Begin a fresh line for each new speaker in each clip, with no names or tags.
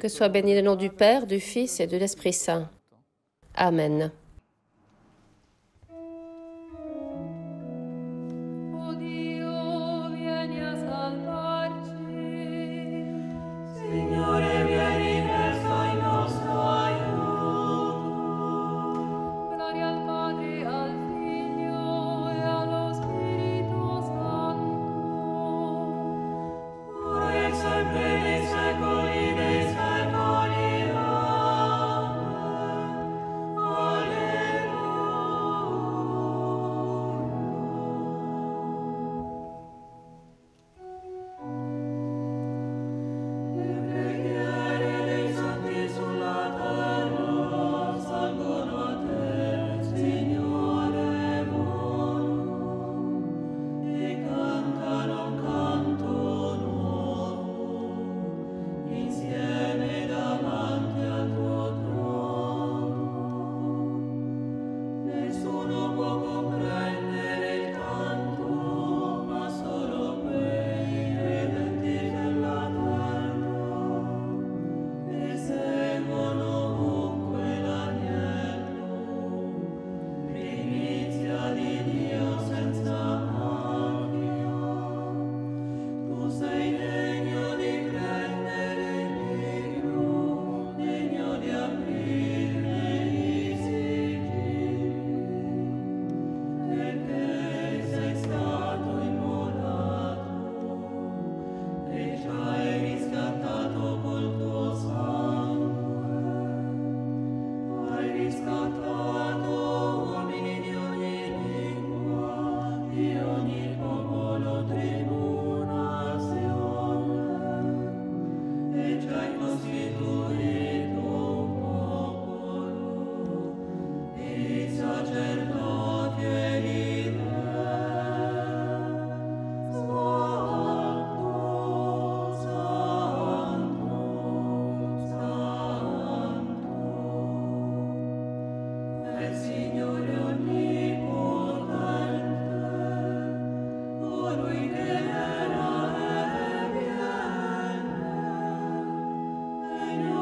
Que soit béni le nom du Père, du Fils et de l'Esprit Saint. Amen.
O Dio, vieni a salvarci. Signore, vieni presto in nostro aiuto. Gloria al Padre, al Figlio e allo Spirito Santo. Ora e sempre nei secoli dei secoli. Amen. Amen.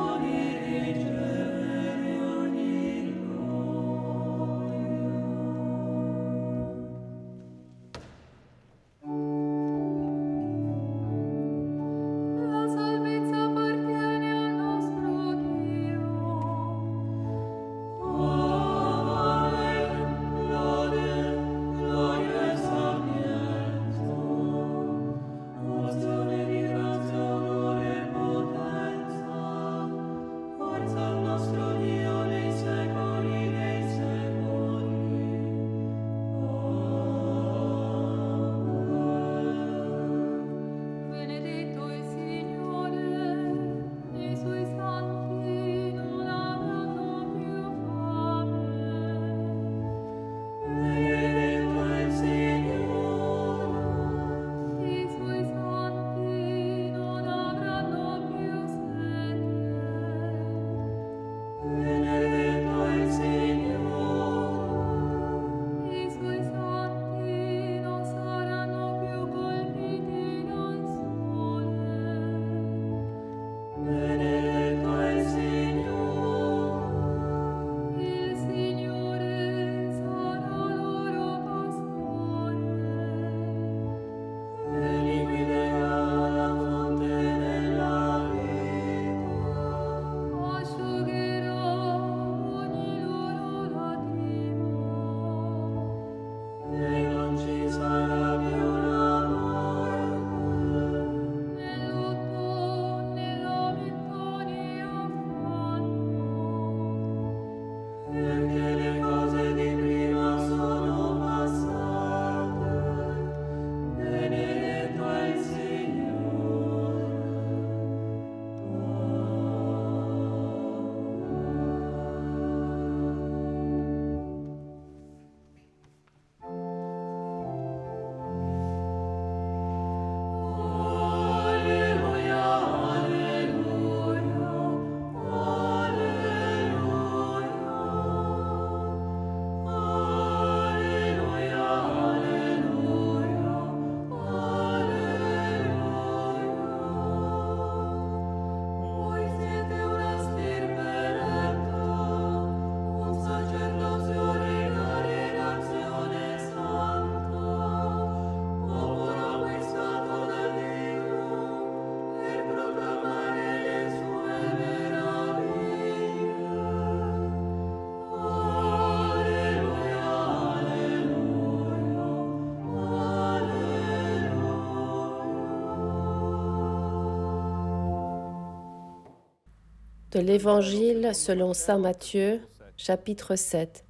De l'Évangile selon saint Matthieu, chapitre 7.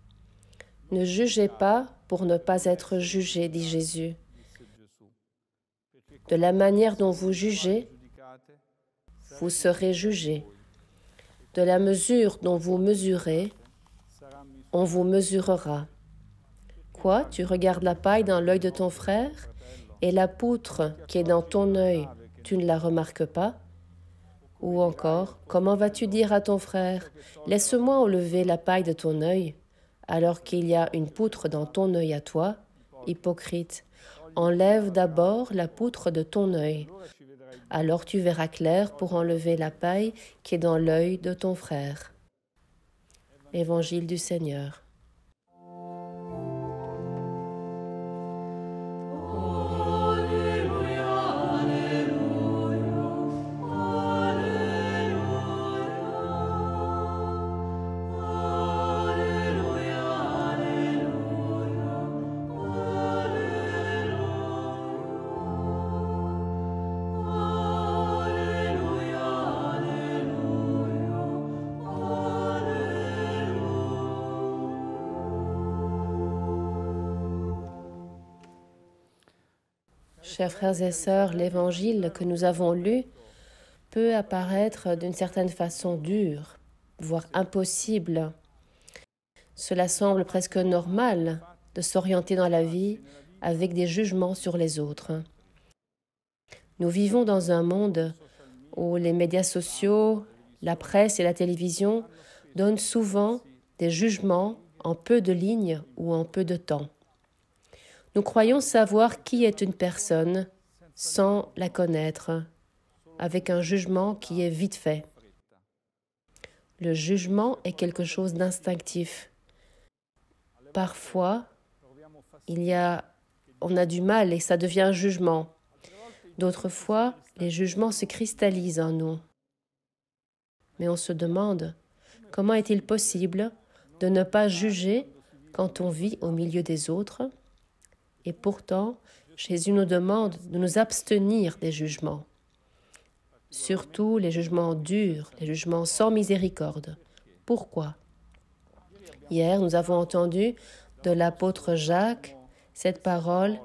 Ne jugez pas pour ne pas être jugés, dit Jésus. De la manière dont vous jugez, vous serez jugés. De la mesure dont vous mesurez, on vous mesurera. Quoi, tu regardes la paille dans l'œil de ton frère et la poutre qui est dans ton œil, tu ne la remarques pas? Ou encore, comment vas-tu dire à ton frère, laisse-moi enlever la paille de ton œil, alors qu'il y a une poutre dans ton œil à toi? Hypocrite, enlève d'abord la poutre de ton œil. Alors tu verras clair pour enlever la paille qui est dans l'œil de ton frère. Évangile du Seigneur. Chers frères et sœurs, l'Évangile que nous avons lu peut apparaître d'une certaine façon dur, voire impossible. Cela semble presque normal de s'orienter dans la vie avec des jugements sur les autres. Nous vivons dans un monde où les médias sociaux, la presse et la télévision donnent souvent des jugements en peu de lignes ou en peu de temps. Nous croyons savoir qui est une personne sans la connaître, avec un jugement qui est vite fait. Le jugement est quelque chose d'instinctif. Parfois, on a du mal et ça devient un jugement. D'autres fois, les jugements se cristallisent en nous. Mais on se demande, comment est-il possible de ne pas juger quand on vit au milieu des autres? Et pourtant, Jésus nous demande de nous abstenir des jugements. Surtout les jugements durs, les jugements sans miséricorde. Pourquoi? Hier, nous avons entendu de l'apôtre Jacques cette parole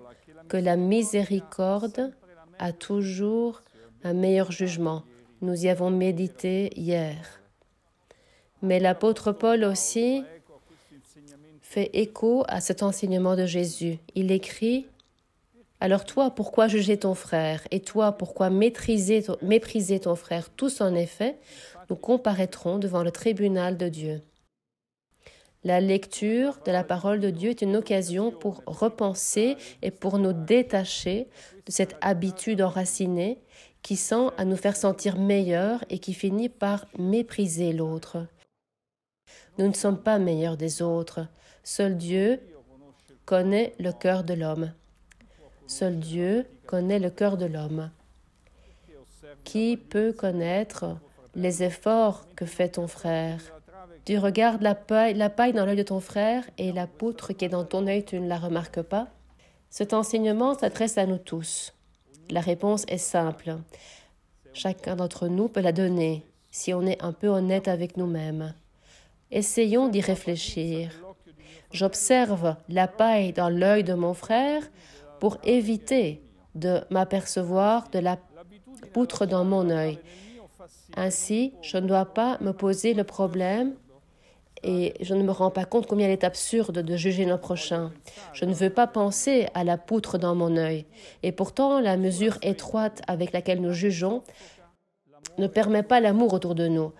que la miséricorde a toujours un meilleur jugement. Nous y avons médité hier. Mais l'apôtre Paul aussi fait écho à cet enseignement de Jésus. Il écrit « Alors toi, pourquoi juger ton frère? Et toi, pourquoi mépriser ton frère? Tous, en effet, nous comparaîtrons devant le tribunal de Dieu. » La lecture de la parole de Dieu est une occasion pour repenser et pour nous détacher de cette habitude enracinée qui sent à nous faire sentir meilleurs et qui finit par mépriser l'autre. Nous ne sommes pas meilleurs des autres. Seul Dieu connaît le cœur de l'homme. Seul Dieu connaît le cœur de l'homme. Qui peut connaître les efforts que fait ton frère? Tu regardes la paille dans l'œil de ton frère et la poutre qui est dans ton œil, tu ne la remarques pas? Cet enseignement s'adresse à nous tous. La réponse est simple. Chacun d'entre nous peut la donner si on est un peu honnête avec nous-mêmes. Essayons d'y réfléchir. J'observe la paille dans l'œil de mon frère pour éviter de m'apercevoir de la poutre dans mon œil. Ainsi, je ne dois pas me poser le problème et je ne me rends pas compte combien il est absurde de juger nos prochains. Je ne veux pas penser à la poutre dans mon œil. Et pourtant, la mesure étroite avec laquelle nous jugeons ne permet pas l'amour autour de nous.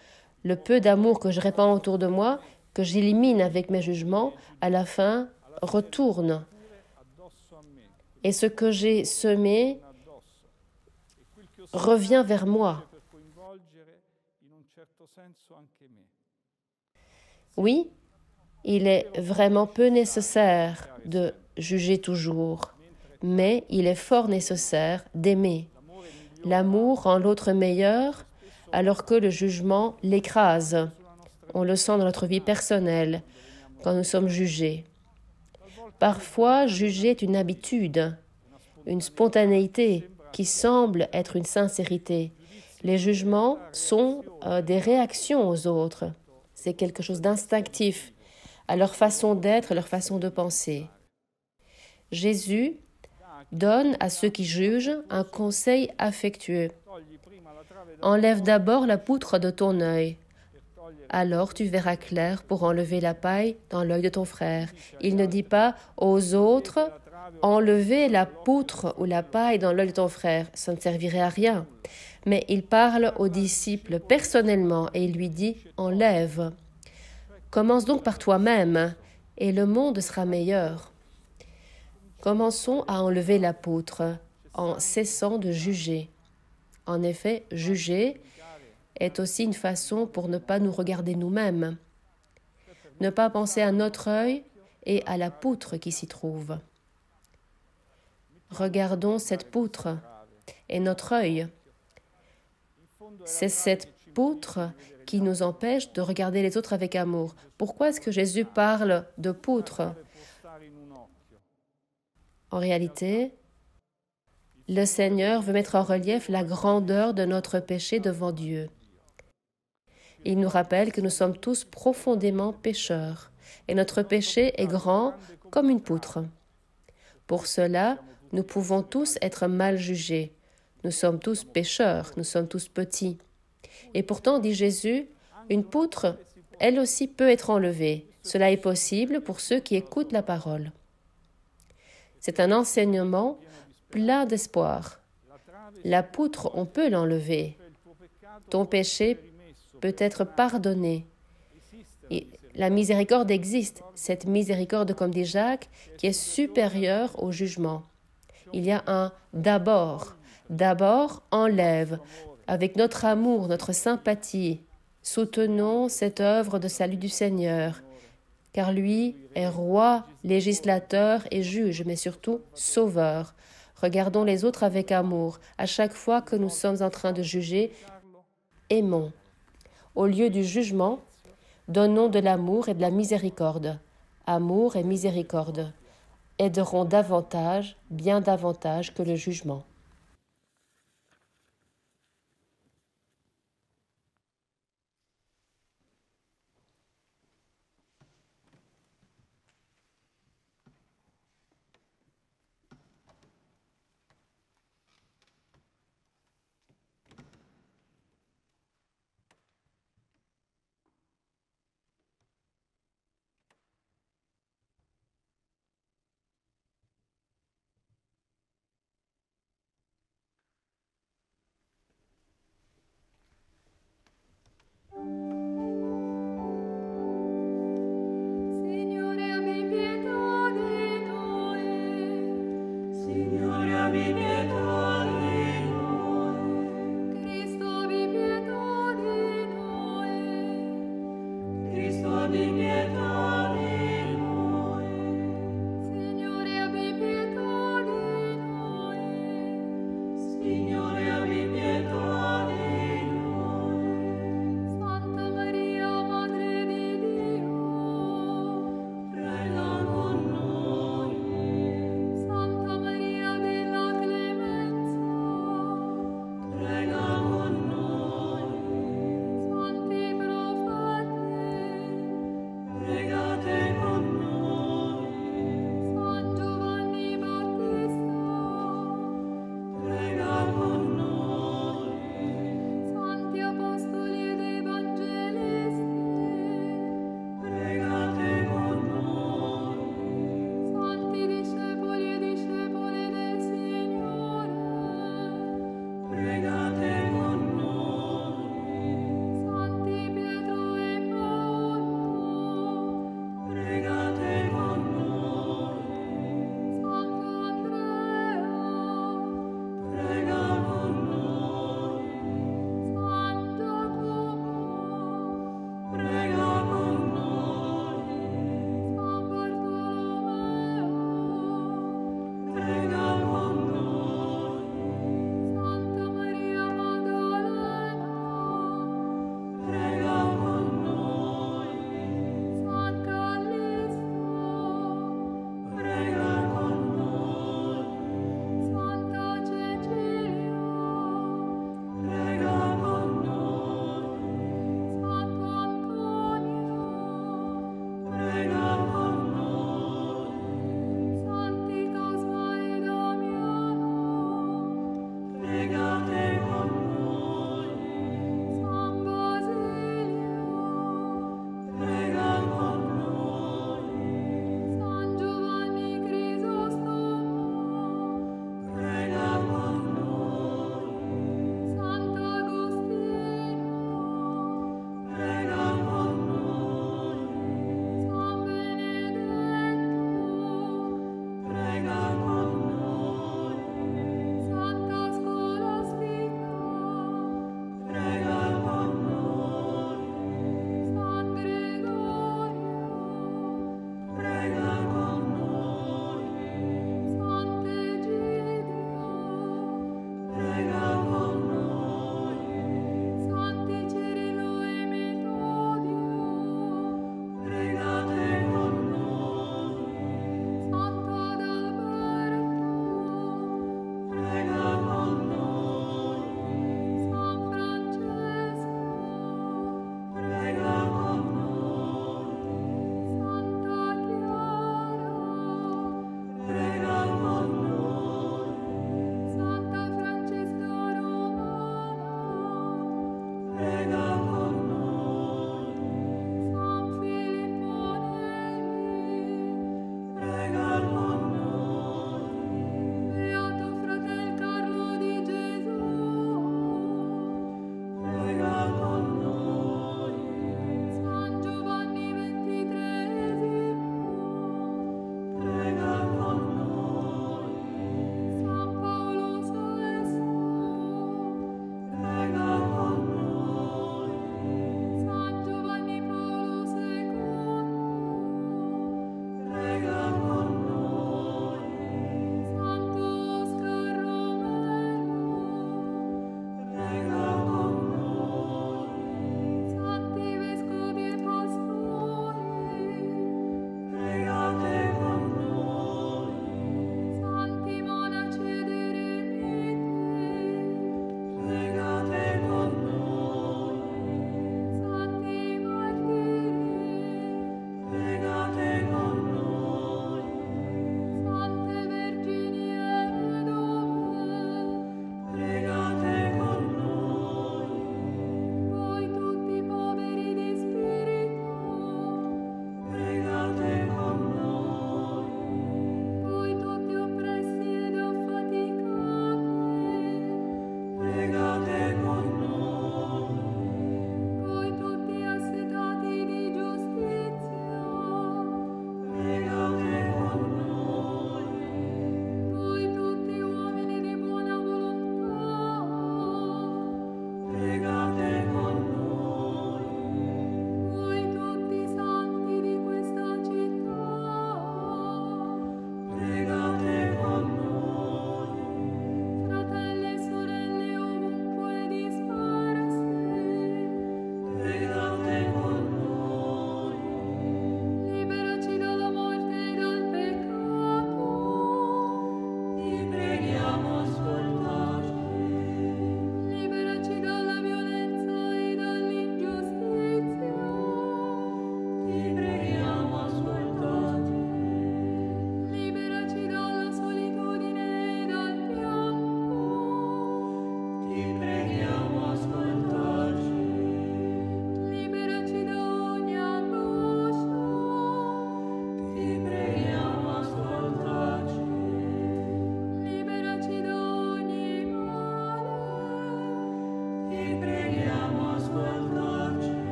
Le peu d'amour que je répands autour de moi, que j'élimine avec mes jugements, à la fin, retourne. Et ce que j'ai semé revient vers moi. Oui, il est vraiment peu nécessaire de juger toujours, mais il est fort nécessaire d'aimer. L'amour rend l'autre meilleur, alors que le jugement l'écrase. On le sent dans notre vie personnelle, quand nous sommes jugés. Parfois, juger est une habitude, une spontanéité qui semble être une sincérité. Les jugements sont des réactions aux autres. C'est quelque chose d'instinctif à leur façon d'être, leur façon de penser. Jésus donne à ceux qui jugent un conseil affectueux. Enlève d'abord la poutre de ton œil. Alors tu verras clair pour enlever la paille dans l'œil de ton frère. Il ne dit pas aux autres, enlevez la poutre ou la paille dans l'œil de ton frère. Ça ne servirait à rien. Mais il parle aux disciples personnellement et il lui dit, enlève. Commence donc par toi-même et le monde sera meilleur. Commençons à enlever la poutre en cessant de juger. En effet, juger est aussi une façon pour ne pas nous regarder nous-mêmes, ne pas penser à notre œil et à la poutre qui s'y trouve. Regardons cette poutre et notre œil. C'est cette poutre qui nous empêche de regarder les autres avec amour. Pourquoi est-ce que Jésus parle de poutre? En réalité, le Seigneur veut mettre en relief la grandeur de notre péché devant Dieu. Il nous rappelle que nous sommes tous profondément pécheurs et notre péché est grand comme une poutre. Pour cela, nous pouvons tous être mal jugés. Nous sommes tous pécheurs, nous sommes tous petits. Et pourtant, dit Jésus, une poutre, elle aussi peut être enlevée. Cela est possible pour ceux qui écoutent la parole. C'est un enseignement plein d'espoir. La poutre, on peut l'enlever. Ton péché peut être pardonné. Et la miséricorde existe, cette miséricorde, comme dit Jacques, qui est supérieure au jugement. Il y a un d'abord. D'abord, enlève. Avec notre amour, notre sympathie, soutenons cette œuvre de salut du Seigneur, car lui est roi, législateur et juge, mais surtout sauveur. Regardons les autres avec amour. À chaque fois que nous sommes en train de juger, aimons. Au lieu du jugement, donnons de l'amour et de la miséricorde. Amour et miséricorde aideront davantage, bien davantage que le jugement.
Signore, abbi pietà di noi. Signore, abbi pietà di noi. Cristo, abbi pietà di noi. Cristo, abbi pietà di noi. Signore, abbi pietà di noi. Signore, abbi pietà di noi. Santa Maria, Madre di Dio, prega con noi. Santa Maria della Clemenza, prega con noi. Santi profeti,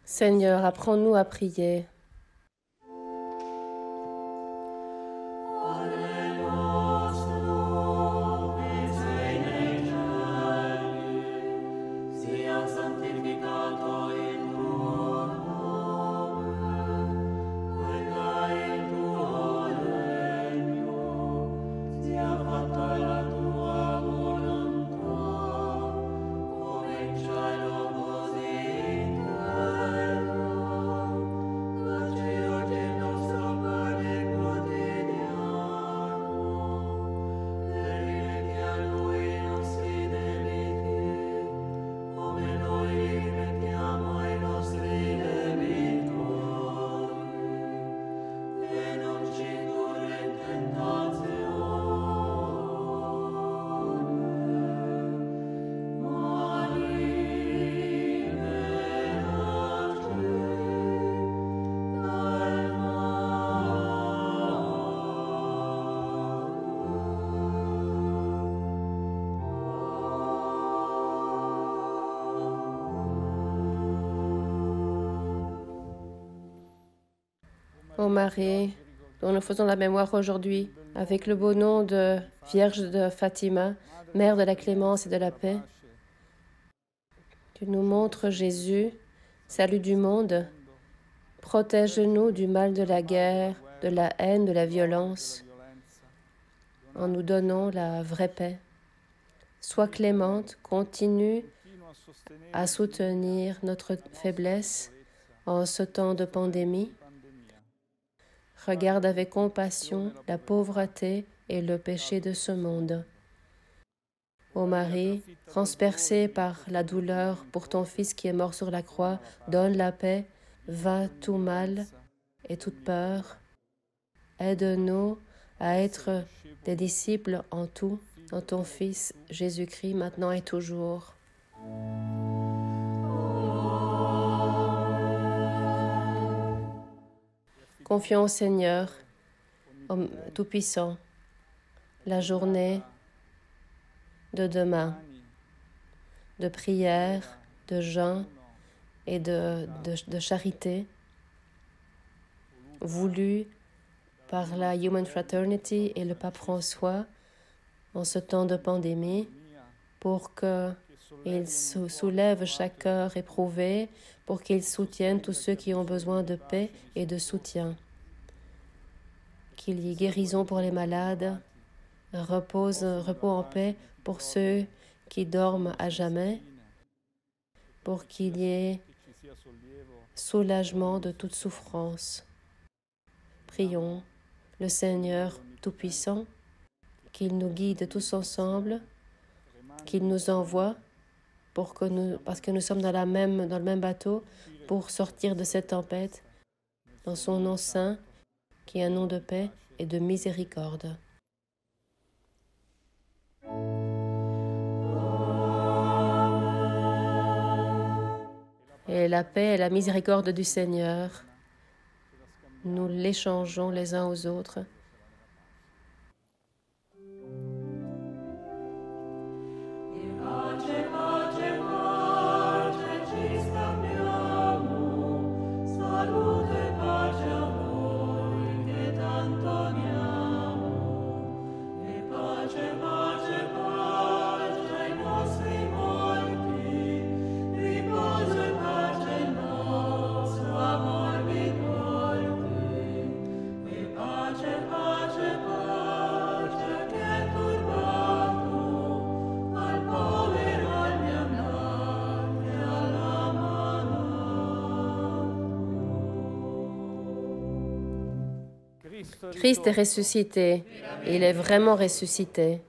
Seigneur, apprends-nous à prier. Ô Marie, dont nous faisons la mémoire aujourd'hui, avec le beau nom de Vierge de Fatima, Mère de la clémence et de la paix, tu nous montres Jésus, salut du monde, protège-nous du mal de la guerre, de la haine, de la violence, en nous donnant la vraie paix. Sois clémente, continue à soutenir notre faiblesse en ce temps de pandémie. Regarde avec compassion la pauvreté et le péché de ce monde. Ô Marie, transpercée par la douleur pour ton Fils qui est mort sur la croix, donne la paix, vainc tout mal et toute peur. Aide-nous à être des disciples en tout, en ton Fils Jésus-Christ, maintenant et toujours. Confions au Seigneur, au Tout-Puissant, la journée de demain, de prière, de jeûne et de charité, voulue par la Human Fraternity et le pape François en ce temps de pandémie, pour qu'il soulève chaque cœur éprouvé, pour qu'il soutienne tous ceux qui ont besoin de paix et de soutien. Qu'il y ait guérison pour les malades, repos en paix pour ceux qui dorment à jamais, pour qu'il y ait soulagement de toute souffrance. Prions le Seigneur Tout-Puissant, qu'il nous guide tous ensemble, qu'il nous envoie parce que nous sommes dans le même bateau pour sortir de cette tempête, dans son nom saint, qui est un nom de paix et de miséricorde. Et la paix et la miséricorde du Seigneur, nous l'échangeons les uns aux autres. Christ est ressuscité. Il est vraiment ressuscité.